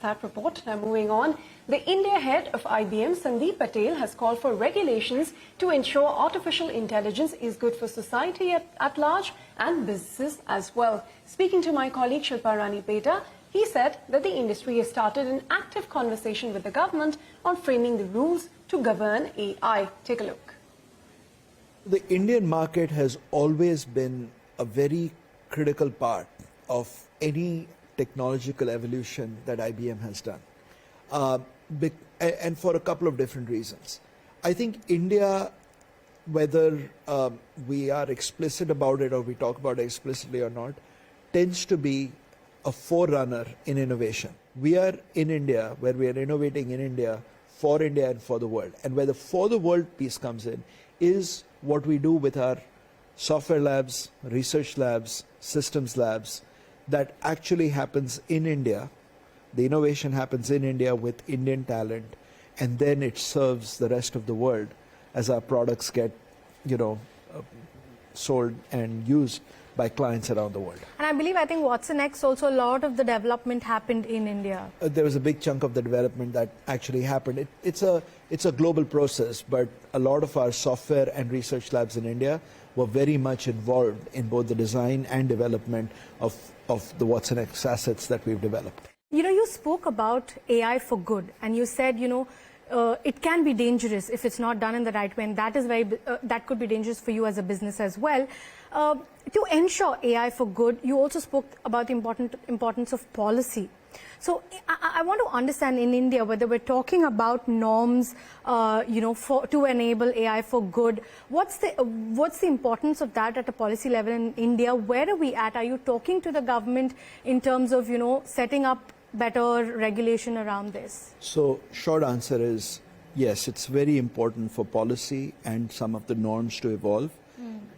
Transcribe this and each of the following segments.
that report. Now moving on, the India head of IBM Sandip Patel has called for regulations to ensure artificial intelligence is good for society at large and businesses as well. Speaking to my colleague Shilpa Rani Peta, he said that the industry has started an active conversation with the government on framing the rules to govern AI. Take a look. The Indian market has always been a very critical part of any technological evolution that IBM has done, and for a couple of different reasons. I think India, whether we are explicit about it or we talk about it explicitly or not, tends to be a forerunner in innovation. We are in India, where we are innovating in India, for India and for the world. And where the for the world piece comes in is what we do with our software labs, research labs, systems labs, that actually happens in India. The innovation happens in India with Indian talent, and then it serves the rest of the world as our products get, sold and used by clients around the world. And I think Watson X also, a lot of the development happened in India. There was a big chunk of the development that actually happened. It's a global process, but a lot of our software and research labs in India were very much involved in both the design and development of the Watson X assets that we've developed. You spoke about AI for good, and you said, it can be dangerous if it's not done in the right way, and that could be dangerous for you as a business as well. To ensure AI for good, you also spoke about the importance of policy. So I want to understand in India whether we're talking about norms, to enable AI for good. What's the importance of that at a policy level in India? Where are we at? Are you talking to the government in terms of setting up better regulation around this? So short answer is yes, it's very important for policy and some of the norms to evolve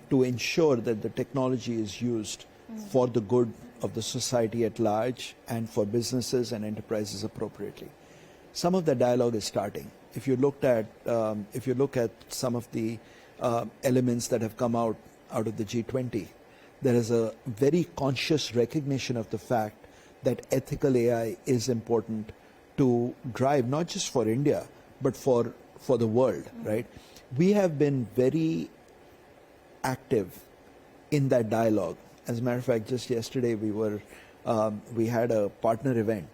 to ensure that the technology is used for the good of the society at large and for businesses and enterprises appropriately. Some of the dialogue is starting. If you look at some of the elements that have come out of the G20, there is a very conscious recognition of the fact that ethical AI is important to drive not just for India but for the world, right? We have been very active in that dialogue. As a matter of fact, just yesterday we had a partner event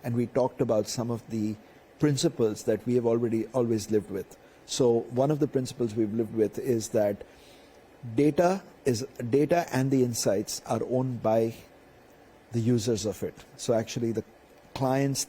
and we talked about some of the principles that we have always lived with. So one of the principles we've lived with is that data and the insights are owned by the users of it. So actually the clients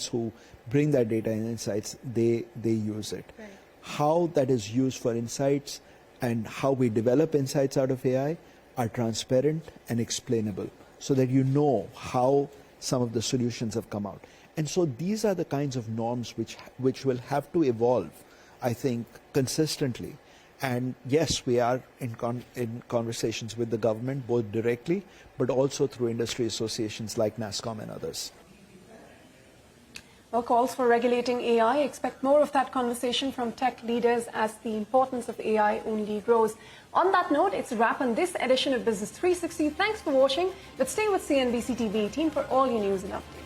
who bring that data and insights, they use it. Right. How that is used for insights and how we develop insights out of AI are transparent and explainable so that you know how some of the solutions have come out. And so these are the kinds of norms which will have to evolve, I think, consistently. And yes, we are in conversations with the government, both directly, but also through industry associations like NASSCOM and others. Well, calls for regulating AI. Expect more of that conversation from tech leaders as the importance of AI only grows. On that note, it's a wrap on this edition of Business 360. Thanks for watching, but stay with CNBC TV 18 for all your news and updates.